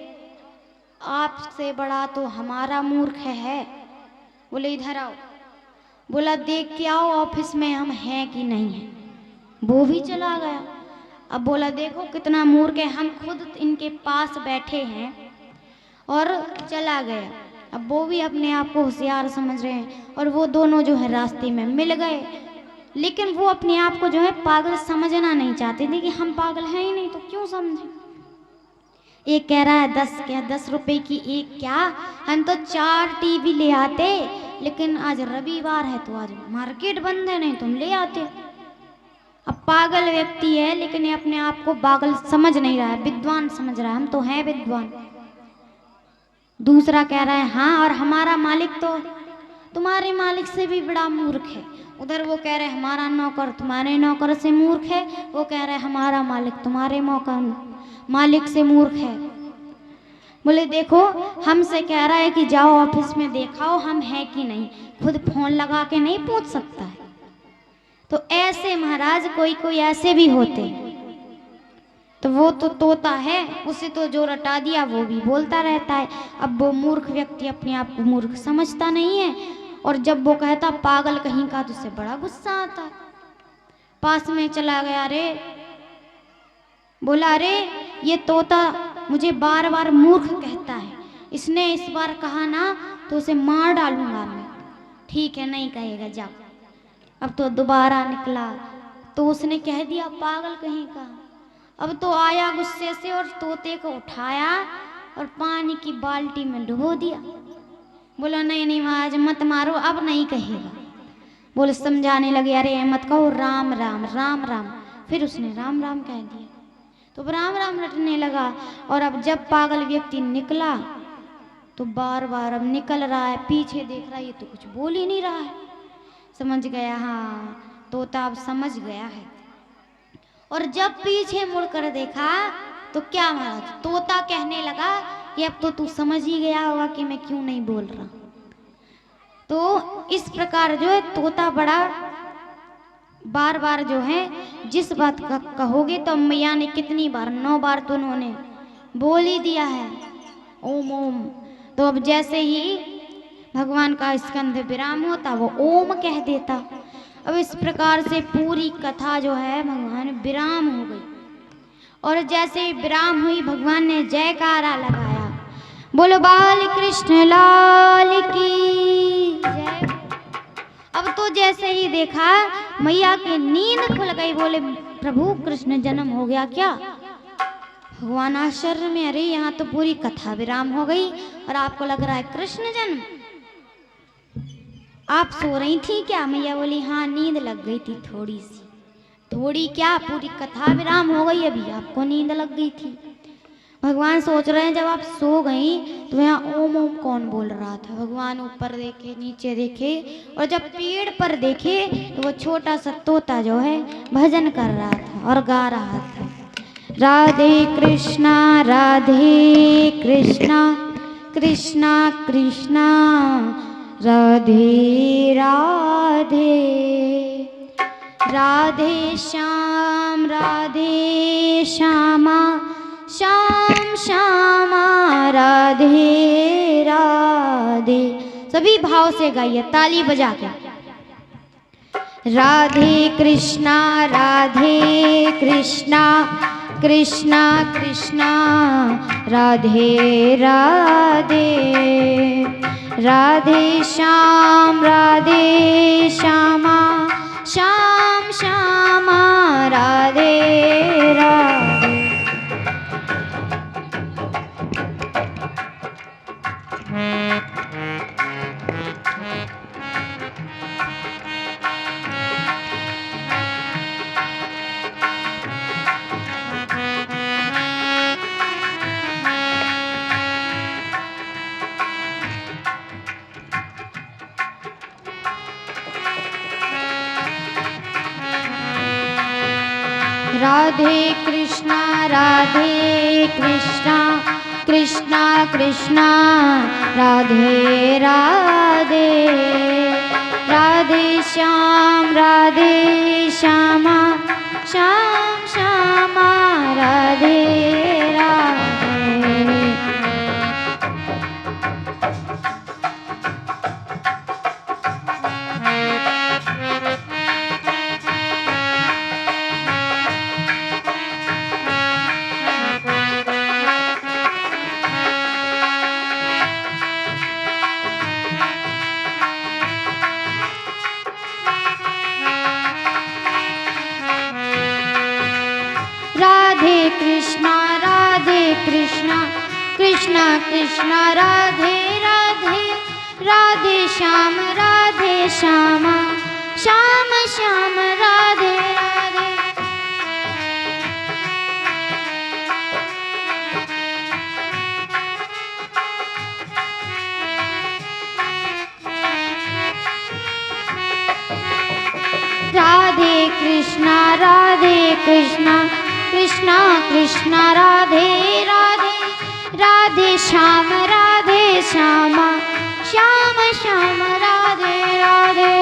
A: आपसे बड़ा तो हमारा मूर्ख है। बोले इधर आओ। बोला देख के आओ ऑफिस में हम हैं कि नहीं हैं। वो भी चला गया। अब बोला देखो कितना मूर्ख है, हम खुद इनके पास बैठे हैं, और चला गया। अब वो भी अपने आप को होशियार समझ रहे हैं और वो दोनों जो है रास्ते में मिल गए। लेकिन वो अपने आप को जो है पागल समझना नहीं चाहते थे कि हम पागल हैं ही नहीं तो क्यों समझें। एक कह रहा है 10 क्या, 10 रुपए की एक क्या, हम तो 4 टीवी ले आते, लेकिन आज रविवार है तो आज मार्केट बंद है, नहीं तुम ले आते। अब पागल व्यक्ति है लेकिन ये अपने आप को पागल समझ नहीं रहा है, विद्वान समझ रहा है, हम तो हैं विद्वान। दूसरा कह रहा है हाँ, और हमारा मालिक तो तुम्हारे मालिक से भी बड़ा मूर्ख है। उधर वो कह रहे हैं हमारा नौकर तुम्हारे नौकर से मूर्ख है, वो कह रहे हैं हमारा मालिक तुम्हारे मालिक से मूर्ख है। बोले देखो हमसे कह रहा है कि जाओ ऑफिस में देखाओ हम हैं कि नहीं, खुद फोन लगा के नहीं पूछ सकता है। तो ऐसे महाराज कोई कोई ऐसे भी होते हैं। तो वो तो तोता है, उसे तो जो रटा दिया वो भी बोलता रहता है। अब वो मूर्ख व्यक्ति अपने आप को मूर्ख समझता नहीं है, और जब वो कहता पागल कहीं का तो उसे बड़ा गुस्सा आता है। पास में चला गया, रे बोला अरे ये तोता मुझे बार बार मूर्ख कहता है, इसने इस बार कहा ना तो उसे मार डालूंगा मैं। ठीक है नहीं कहेगा जाओ। अब तो दोबारा निकला तो उसने कह दिया पागल कहीं का। अब तो आया गुस्से से और तोते को उठाया और पानी की बाल्टी में डुबो दिया। बोला नहीं नहीं महाराज मत मारो, अब नहीं कहेगा। बोले समझाने लगे अरे मत कहो राम राम राम राम। फिर उसने राम राम कह दिया तो राम राम रटने लगा। और अब जब पागल व्यक्ति निकला तो बार बार अब निकल रहा है, पीछे देख रहा है, ये तो कुछ बोल ही नहीं रहा है। समझ गया हाँ तोता अब समझ गया है। और जब पीछे मुड़कर देखा तो क्या महाराज तोता कहने लगा कि अब तो तू समझ ही गया होगा कि मैं क्यों नहीं बोल रहा। तो इस प्रकार जो है तोता बड़ा बार बार जो है जिस बात का कहोगे तो मैया ने कितनी बार 9 बार तो उन्होंने बोल ही दिया है ओम ओम। तो अब जैसे ही भगवान का स्कंद विराम होता वो ओम कह देता। अब इस प्रकार से पूरी कथा जो है भगवान विराम हो गई। और जैसे विराम हुई भगवान ने जयकारा लगाया, बोलो बाल कृष्ण लाल की जय। अब तो जैसे ही देखा मैया की नींद खुल गई। बोले प्रभु कृष्ण जन्म हो गया क्या। भगवान आश्चर्य में, अरे यहाँ तो पूरी कथा विराम हो गई और आपको लग रहा है कृष्ण जन्म। आप सो रही थी क्या। मैया बोली हाँ नींद लग गई थी थोड़ी सी। थोड़ी क्या पूरी कथा विराम हो गई, अभी आपको नींद लग गई थी। भगवान सोच रहे हैं जब आप सो गई तो यहाँ ओम ओम कौन बोल रहा था। भगवान ऊपर देखे नीचे देखे और जब पेड़ पर देखे तो वो छोटा सा तोता जो है भजन कर रहा था और गा रहा था राधे कृष्णा कृष्णा कृष्णा राधे राधे राधे श्यामा श्याम श्यामा राधे राधे। सभी भाव से गाइए ताली बजा के। राधे कृष्णा कृष्णा कृष्णा राधे राधे राधे श्यामा श्याम श्यामा राधे राधे। राधे कृष्णा कृष्णा कृष्णा राधे राधे, राधे श्यामा श्याम श्यामा राधे राधे। कृष्णा कृष्णा राधे राधे, राधे श्यामा श्याम श्याम राधे राधे। राधे कृष्णा कृष्णा कृष्णा राधे राधे, राधे श्यामा श्याम श्याम राधे राधे।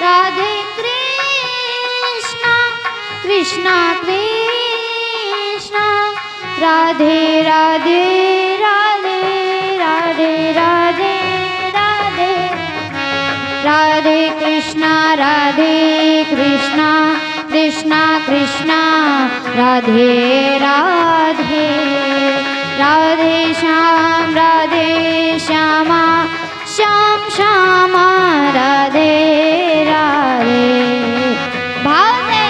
A: राधे कृष्णा कृष्णा कृष्णा राधे राधे राधे राधे राधे राधे, राधे कृष्णा कृष्णा कृष्णा राधे राधे, राधे श्यामा श्याम श्यामा राधे राधे। भाव से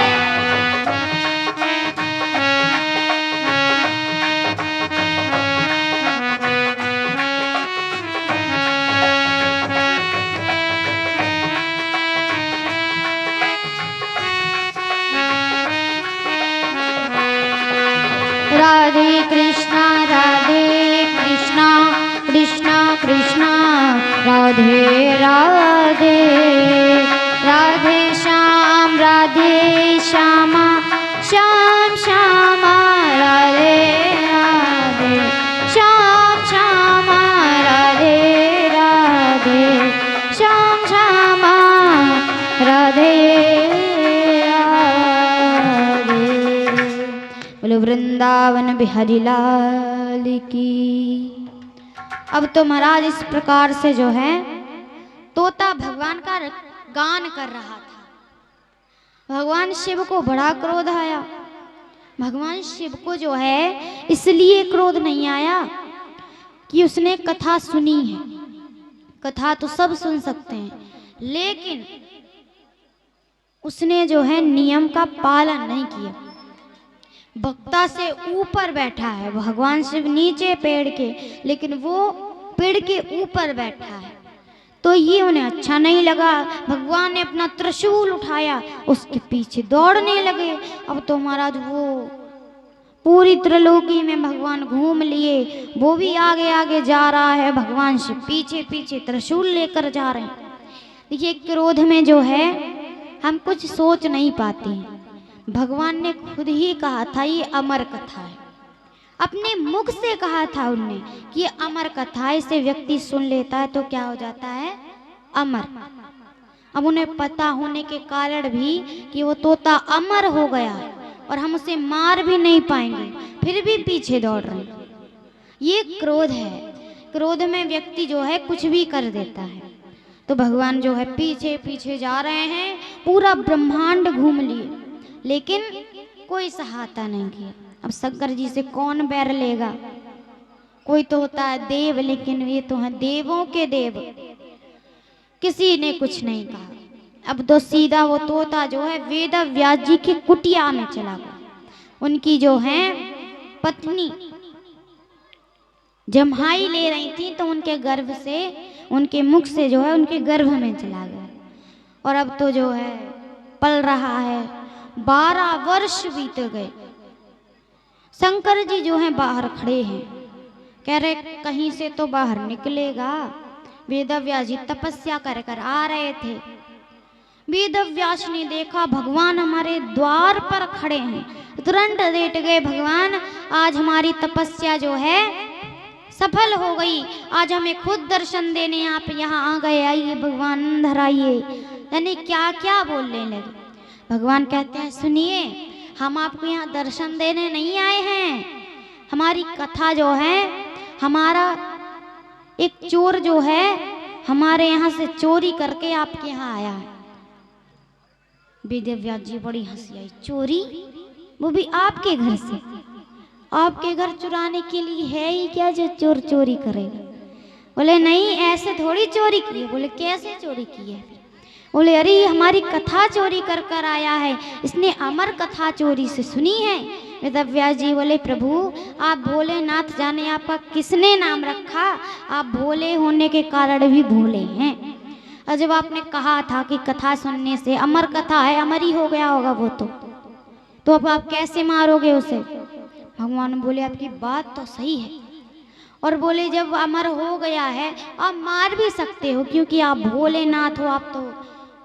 A: राधे कृष्णा कृष्णा कृष्णा राधे राधे, राधे श्यामा श्याम श्यामा राधे राधे, श्याम श्यामा राधे राधे, श्याम श्यामा राधे राधे। बोलो वृंदावन बिहारी लाल की। अब तो महाराज इस प्रकार से जो है तोता भगवान का गान कर रहा था। भगवान शिव को बड़ा क्रोध आया। भगवान शिव को जो है इसलिए क्रोध नहीं आया कि उसने कथा सुनी है, कथा तो सब सुन सकते हैं, लेकिन उसने जो है नियम का पालन नहीं किया। भक्ता से ऊपर बैठा है भगवान शिव, नीचे पेड़ के, लेकिन वो पेड़ के ऊपर बैठा है, तो ये उन्हें अच्छा नहीं लगा। भगवान ने अपना त्रिशूल उठाया, उसके पीछे दौड़ने लगे। अब तो महाराज वो पूरी त्रिलोकी में भगवान घूम लिए, वो भी आगे आगे जा रहा है, भगवान शिव पीछे पीछे त्रिशूल लेकर जा रहे हैं। देखिए क्रोध में जो है हम कुछ सोच नहीं पाते हैं। भगवान ने खुद ही कहा था ये अमर कथा है, अपने मुख से कहा था उनने कि ये अमर कथा है, इसे व्यक्ति सुन लेता है तो क्या हो जाता है, अमर। अब उन्हें पता होने के कारण भी कि वो तोता अमर हो गया और हम उसे मार भी नहीं पाएंगे, फिर भी पीछे दौड़ रहे हैं। ये क्रोध है। क्रोध में व्यक्ति जो है कुछ भी कर देता है। तो भगवान जो है पीछे पीछे जा रहे हैं, पूरा ब्रह्मांड घूम लिए, लेकिन कोई सहायता नहीं किया। अब शंकर जी से कौन बैर लेगा? कोई तो होता है देव, लेकिन ये तो है देवों के देव, किसी ने कुछ नहीं कहा। अब तो सीधा वो तोता जो है वेद व्यास जी की कुटिया में चला गया। उनकी जो है पत्नी जम्हाई ले रही थी, तो उनके गर्भ से, उनके मुख से जो है उनके गर्भ में चला गया। और अब तो जो है पल रहा है, 12 वर्ष बीत गए। शंकर जी जो हैं बाहर खड़े हैं, कह रहे कहीं से तो बाहर निकलेगा। वेदव्यास जी तपस्या कर कर आ रहे थे। वेदव्यास ने देखा भगवान हमारे द्वार पर खड़े हैं, तुरंत लेट गए, भगवान आज हमारी तपस्या जो है सफल हो गई, आज हमें खुद दर्शन देने आप यहाँ आ गए, आइए भगवान अंदर आइए। यानी क्या क्या बोलने लगे। भगवान कहते हैं सुनिए, हम आपको यहाँ दर्शन देने नहीं आए हैं, हमारी कथा जो है, हमारा एक चोर जो है हमारे यहाँ से चोरी करके आपके यहाँ आया है। वेदव्यास जी बड़ी हंसी आई, चोरी, वो भी आपके घर से? आपके घर चुराने के लिए है ही क्या जो चोर चोरी करेगा? बोले नहीं, ऐसे थोड़ी चोरी की है। बोले कैसे चोरी की है? बोले अरे ये हमारी कथा चोरी कर कर आया है, इसने अमर कथा चोरी से सुनी है। वेदव्यास जी बोले प्रभु आप भोलेनाथ जाने आपका किसने नाम रखा, आप भोले होने के कारण भी भोले हैं। और जब आपने कहा था कि कथा सुनने से अमर कथा है, अमर ही हो गया होगा वो तो अब आप कैसे मारोगे उसे? भगवान बोले आपकी बात तो सही है, और बोले जब अमर हो गया है आप मार भी सकते हो, क्योंकि आप भोलेनाथ हो, आप तो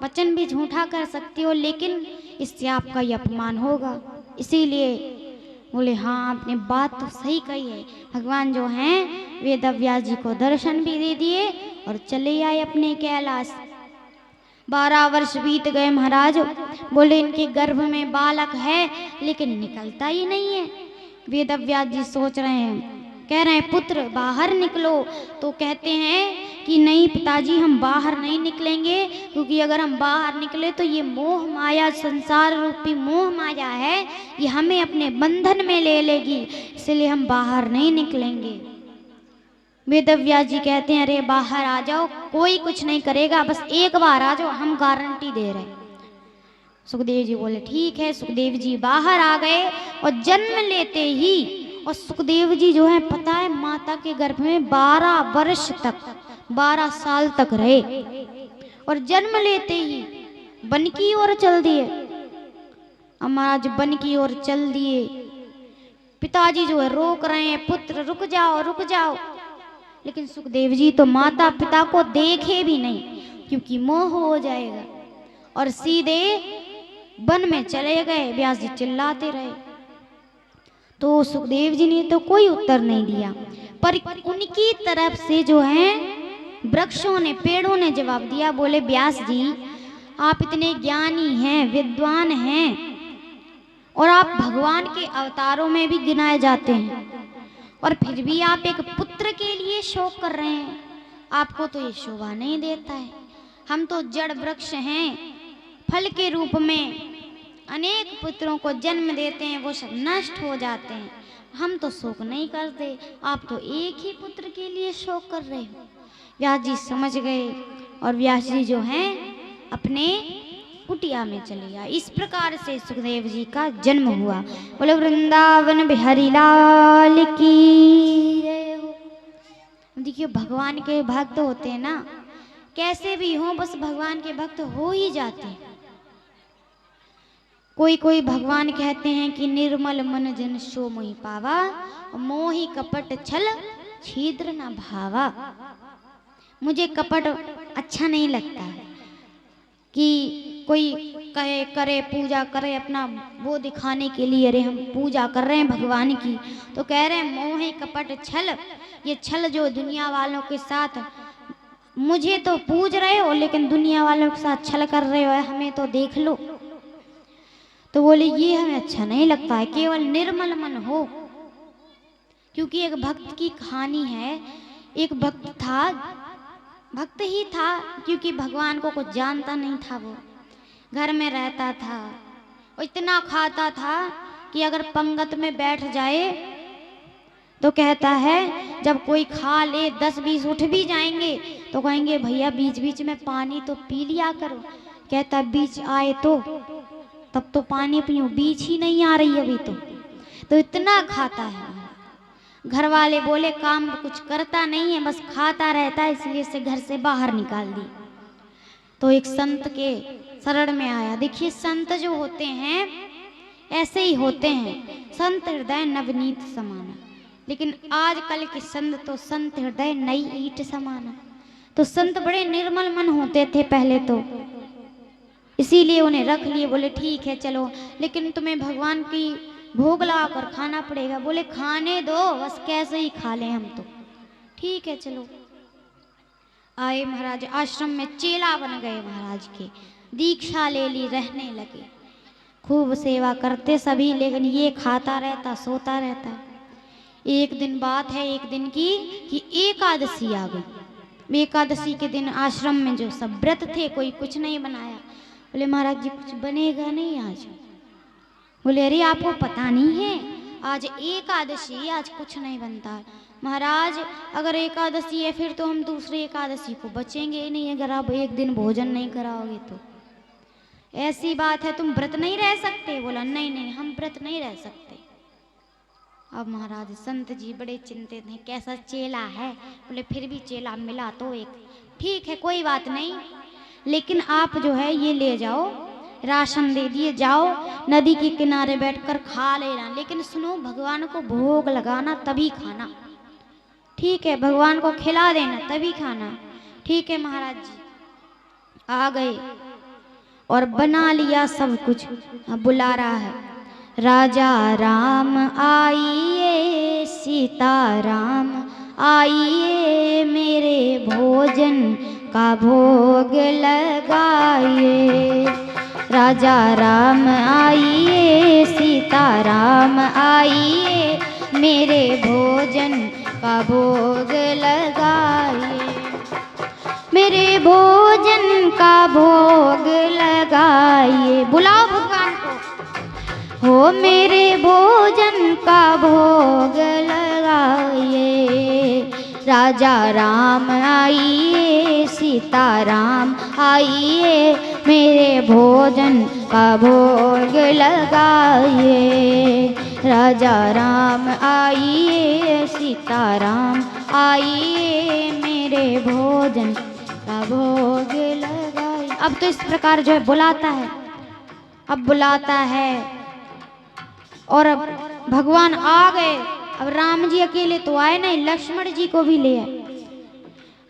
A: वचन भी झूठा कर सकते हो, लेकिन इससे आपका ये अपमान होगा। इसीलिए बोले हाँ आपने बात तो सही कही है। भगवान जो हैं वेदव्यास जी को दर्शन भी दे दिए और चले आए अपने कैलाश। 12 वर्ष बीत गए महाराज। बोले इनके गर्भ में बालक है लेकिन निकलता ही नहीं है। वेदव्यास जी सोच रहे हैं, कह रहे हैं पुत्र बाहर निकलो, तो कहते हैं कि नहीं पिताजी हम बाहर नहीं निकलेंगे, क्योंकि अगर हम बाहर निकले तो ये मोह माया, संसार रूपी मोह माया है, ये हमें अपने बंधन में ले लेगी, इसलिए हम बाहर नहीं निकलेंगे। वेदव्यास जी कहते हैं अरे बाहर आ जाओ, कोई कुछ नहीं करेगा, बस एक बार आ जाओ, हम गारंटी दे रहे हैं। सुखदेव जी बोले ठीक है। सुखदेव जी बाहर आ गए और जन्म लेते ही, और सुखदेव जी जो है पता है माता के गर्भ में 12 वर्ष तक, 12 साल तक रहे, और जन्म लेते ही वन की ओर चल दिए। महाराज वन की ओर चल दिए। पिताजी जो है रोक रहे हैं, पुत्र रुक जाओ रुक जाओ, लेकिन सुखदेव जी तो माता पिता को देखे भी नहीं, क्योंकि मोह हो जाएगा, और सीधे वन में चले गए। व्यास जी चिल्लाते रहे, तो सुखदेव जी ने तो कोई उत्तर नहीं दिया, पर उनकी तरफ से जो है वृक्षों ने, पेड़ों ने जवाब दिया। बोले व्यास जी आप इतने ज्ञानी हैं, विद्वान हैं, और आप भगवान के अवतारों में भी गिनाए जाते हैं, और फिर भी आप एक पुत्र के लिए शोक कर रहे हैं, आपको तो ये शोभा नहीं देता है। हम तो जड़ वृक्ष हैं, फल के रूप में अनेक पुत्रों को जन्म देते हैं, वो सब नष्ट हो जाते हैं, हम तो शोक नहीं करते, आप तो एक ही पुत्र के लिए शोक कर रहे हो। व्यास जी समझ गए, और व्यास जी जो हैं अपने कुटिया में चले गए। इस प्रकार से सुखदेव जी का जन्म हुआ। बोले वृंदावन बिहारी लाल की जय हो। देखिए भगवान के भक्त होते हैं ना, कैसे भी हो बस भगवान के भक्त हो ही जाते हैं। कोई कोई भगवान कहते हैं कि निर्मल मन जन सो मोहि पावा, मोहि कपट छल छिद्र न भावा। मुझे कपट अच्छा नहीं लगता कि कोई कहे करे पूजा करे अपना वो दिखाने के लिए, अरे हम पूजा कर रहे हैं भगवान की, तो कह रहे हैं मोहि कपट छल, ये छल जो दुनिया वालों के साथ, मुझे तो पूज रहे हो लेकिन दुनिया वालों के साथ छल कर रहे हो, हमें तो देख लो। तो बोले ये हमें अच्छा नहीं लगता है, केवल निर्मल मन हो। क्योंकि एक भक्त की कहानी है, एक भक्त था, भक्त ही था क्योंकि भगवान को कुछ जानता नहीं था, वो घर में रहता था, वो इतना खाता था कि अगर पंगत में बैठ जाए तो कहता है जब कोई खा ले 10-20 उठ भी जाएंगे तो कहेंगे भैया बीच बीच में पानी तो पी लिया करो। कहता बीच आए तो तब तो पानी पियो, बीच ही नहीं आ रही अभी तो इतना खाता है। घर वाले बोले काम कुछ करता नहीं है, बस खाता रहता है, इसलिए से घर से बाहर निकाल दी। तो एक संत के शरण में आया। देखिए संत जो होते हैं ऐसे ही होते हैं, संत हृदय नवनीत समाना। लेकिन आजकल के संत तो संत हृदय नई ईंट समाना। तो संत बड़े निर्मल मन होते थे पहले तो, इसीलिए उन्हें रख लिए। बोले ठीक है चलो, लेकिन तुम्हें भगवान की भोग लगा कर खाना पड़ेगा। बोले खाने दो, बस कैसे ही खा लें हम तो। ठीक है चलो। आए महाराज आश्रम में, चेला बन गए महाराज के, दीक्षा ले ली, रहने लगे, खूब सेवा करते सभी, लेकिन ये खाता रहता सोता रहता। एक दिन बात है, एक दिन की कि एकादशी आ गई। एकादशी के दिन आश्रम में जो सब व्रत थे, कोई कुछ नहीं बनाया। बोले महाराज जी कुछ बनेगा नहीं आज? बोले अरे आपको पता नहीं है आज एकादशी, आज कुछ नहीं बनता। महाराज अगर एकादशी है फिर तो हम दूसरी एकादशी को बचेंगे ही नहीं, अगर आप एक दिन भोजन नहीं कराओगे तो। ऐसी बात है, तुम व्रत नहीं रह सकते? बोला नहीं नहीं हम व्रत नहीं रह सकते। अब महाराज संत जी बड़े चिंतित हैं, कैसा चेला है। बोले फिर भी चेला मिला तो एक, ठीक है कोई बात नहीं, लेकिन आप जो है ये ले जाओ, राशन दे दिए, जाओ नदी के किनारे बैठकर खा लेना, लेकिन सुनो भगवान को भोग लगाना तभी खाना। ठीक है भगवान को खिला देना तभी खाना। ठीक है महाराज जी आ गए और बना लिया सब कुछ। बुला रहा है, राजा राम आइए, सीता राम आइए, मेरे भोजन का भोग लगाइए। राजा राम आइए, सीता राम आइए, मेरे भोजन का भोग लगाइए। मेरे भोजन का भोग लगाइए। बुलाओ भगवान को, हो मेरे भोजन का भोग लगाइए। राजा राम आइए, सीता राम आइए, मेरे भोजन का भोग लगाइए। राजा राम आइए, सीता राम आइए, मेरे भोजन का भोग लगाइए। अब तो इस प्रकार जो है बुलाता है, अब बुलाता है और अब भगवान आ गए। अब राम जी अकेले तो आए नहीं, लक्ष्मण जी को भी ले आए।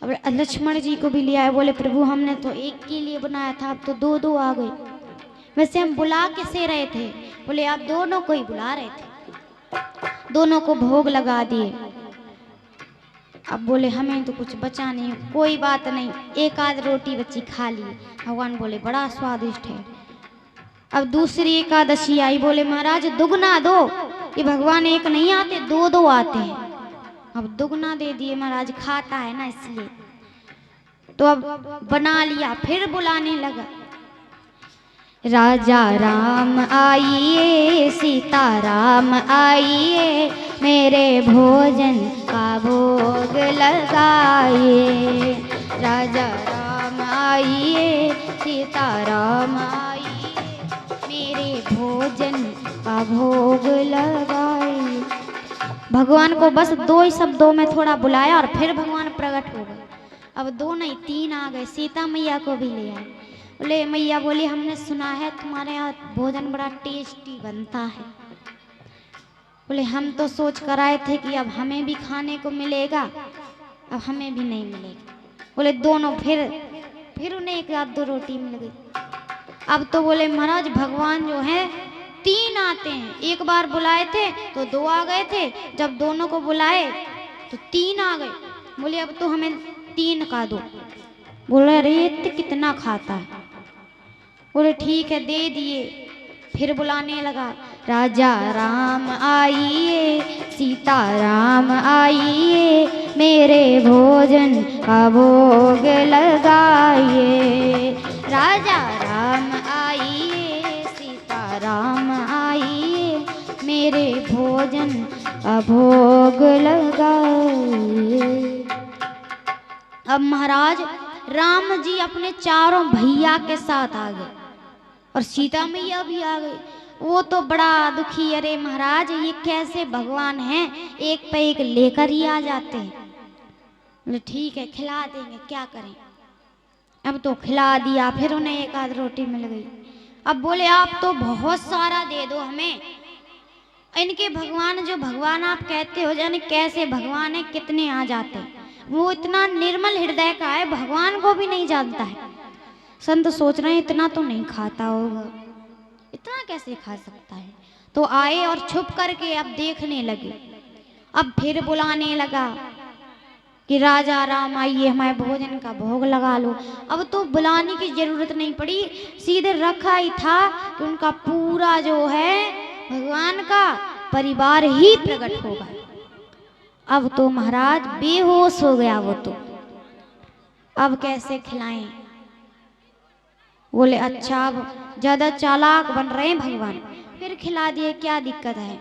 A: अब लक्ष्मण जी को भी ले आए। बोले प्रभु हमने तो एक के लिए बनाया था, अब तो दो दो आ गए। वैसे हम बुला कैसे रहे थे? बोले आप दोनों को ही बुला रहे थे, दोनों को भोग लगा दिए। अब बोले हमें तो कुछ बचा नहीं, कोई बात नहीं, एक आध रोटी बची खा लिए। भगवान बोले बड़ा स्वादिष्ट है। अब दूसरी एकादशी आई। बोले महाराज दुगना दो, ये भगवान एक नहीं आते, दो दो आते हैं। अब दुगना दे दिए, महाराज खाता है ना इसलिए। तो अब बना लिया, फिर बुलाने लगा, राजा राम आइए, सीता राम आइए, मेरे भोजन का भोग लगाइए। राजा राम आइए, सीता राम आइए, मेरे भोजन का भोग लगाइए। भगवान को बस दो ही शब्दों में थोड़ा बुलाया और फिर भगवान प्रकट हो गए। अब दो नहीं तीन आ गए, सीता मैया को भी ले आए। बोले मैया बोली हमने सुना है तुम्हारे यहाँ भोजन बड़ा टेस्टी बनता है। बोले हम तो सोच कर आए थे कि अब हमें भी खाने को मिलेगा, अब हमें भी नहीं मिलेगा। बोले दोनों फिर उन्हें एक आध दो रोटी मिल गई। अब तो बोले महाराज भगवान जो है तीन आते हैं, एक बार बुलाए थे तो दो आ गए थे, जब दोनों को बुलाए तो तीन आ गए। बोले अब तो हमें तीन का दो। बोले अरे कितना खाता है? बोले ठीक है दे दिए। फिर बुलाने लगा, राजा राम आइए, सीता राम आइए, मेरे भोजन का भोग लगाइए। राजा राम आइए, सीता राम आइए, मेरे भोजन का भोग लगाइए। अब महाराज राम जी अपने चारों भैया के साथ आ गए और सीता मैया भी आ गई। वो तो बड़ा दुखी, अरे महाराज ये कैसे भगवान हैं, एक पे एक लेकर ही आ जाते हैं। ठीक है खिला देंगे, क्या करें। अब तो खिला दिया, फिर उन्हें एक आध रोटी मिल गई। अब बोले आप तो बहुत सारा दे दो हमें। इनके भगवान, जो भगवान आप कहते हो, जाने कैसे भगवान है, कितने आ जाते हैं। वो इतना निर्मल हृदय का है, भगवान को भी नहीं जानता है। संत सोच रहे हैं इतना तो नहीं खाता होगा, इतना कैसे खा सकता है। तो आए और छुप करके अब देखने लगे। अब फिर बुलाने लगा कि राजा राम आइए, हमारे भोजन का भोग लगा लो। अब तो बुलाने की जरूरत नहीं पड़ी, सीधे रखा ही था कि उनका पूरा जो है भगवान का परिवार ही प्रकट होगा। अब तो महाराज बेहोश हो गया वो तो। अब कैसे खिलाएं? बोले अच्छा, अब ज्यादा चालाक बन रहे हैं भगवान, फिर खिला दिए, क्या दिक्कत है।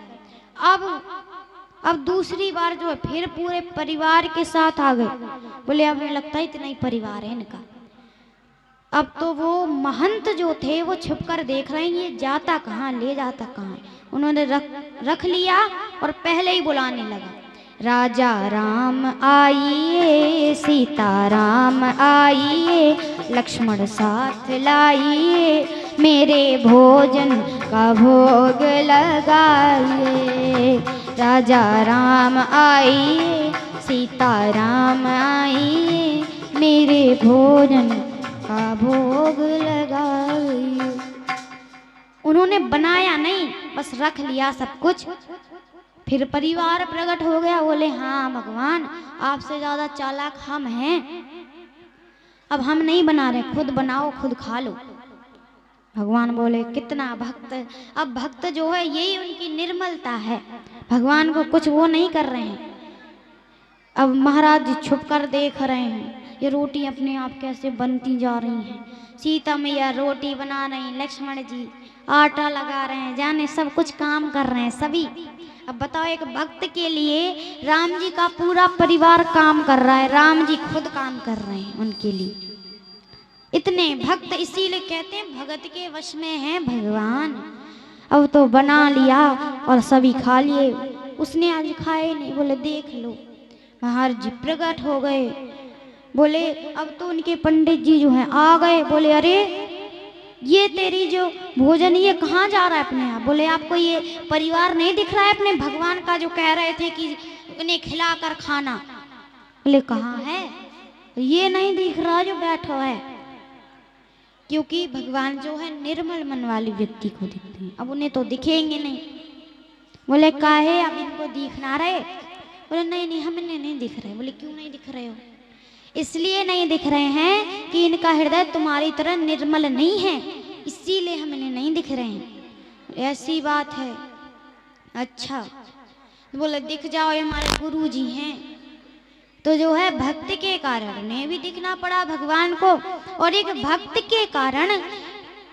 A: अब दूसरी बार जो है फिर पूरे परिवार के साथ आ गए। बोले अब हमें लगता है इतना ही परिवार है इनका। अब तो वो महंत जो थे वो छुप कर देख रहे हैं, ये जाता कहाँ, ले जाता कहाँ। उन्होंने रख लिया और पहले ही बुलाने लगा, राजा राम आइए, सीता राम आइए, लक्ष्मण साथ लाइए, मेरे भोजन का भोग लगाइए। राजा राम आइए, सीता राम आइए, मेरे भोजन का भोग लगाइए। उन्होंने बनाया नहीं, बस रख लिया सब कुछ। फिर परिवार प्रकट हो गया। बोले हाँ भगवान, आपसे ज्यादा चालाक हम हैं, अब हम नहीं बना रहे, खुद बनाओ, खुद खा लो। भगवान बोले कितना भक्त। अब भक्त जो है यही उनकी निर्मलता है, भगवान को कुछ वो नहीं कर रहे हैं। अब महाराज जी छुप कर देख रहे हैं ये रोटी अपने आप कैसे बनती जा रही हैं। सीता मैया रोटी बना रही, लक्ष्मण जी आटा लगा रहे हैं, जाने सब कुछ काम कर रहे हैं सभी। अब बताओ, एक भक्त के लिए राम जी का पूरा परिवार काम कर रहा है, राम जी खुद काम कर रहे हैं उनके लिए। इतने भक्त, इसीलिए कहते हैं भगत के वश में है भगवान। अब तो बना लिया और सभी खा लिए। उसने आज खाए नहीं। बोले देख लो, महाराज जी प्रकट हो गए। बोले अब तो उनके पंडित जी जो हैं आ गए। बोले अरे ये तेरी जो भोजन ये कहाँ जा रहा है अपने आप? बोले आपको ये परिवार नहीं दिख रहा है अपने भगवान का, जो कह रहे थे कि उन्हें खिला कर खाना? बोले कहाँ है, ये नहीं दिख रहा जो बैठा है। क्योंकि भगवान जो है निर्मल मन वाले व्यक्ति को दिखते हैं, अब उन्हें तो दिखेंगे नहीं। बोले काहे अब इनको दिख ना रहे? बोले नहीं नहीं, हमें नहीं दिख रहे। बोले क्यों नहीं दिख रहे हो? इसलिए नहीं दिख रहे हैं कि इनका हृदय तुम्हारी तरह निर्मल नहीं है, इसीलिए हमें नहीं दिख रहे हैं। ऐसी बात है। अच्छा, बोले दिख जाओ, ये हमारे गुरु जी हैं। तो जो है भक्त के कारण उन्हें भी दिखना पड़ा भगवान को, और एक भक्त के कारण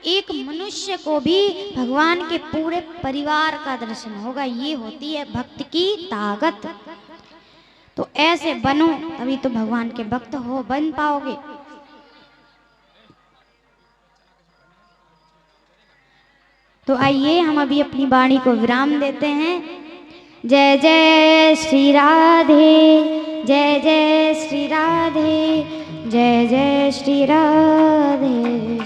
A: एक मनुष्य को भी भगवान के पूरे परिवार का दर्शन होगा। ये होती है भक्त की ताकत। तो ऐसे बनो, तभी तो भगवान के भक्त हो बन पाओगे। तो आइए हम अभी अपनी वाणी को विराम देते हैं। जय जय श्री राधे, जय जय श्री राधे, जय जय श्री राधे।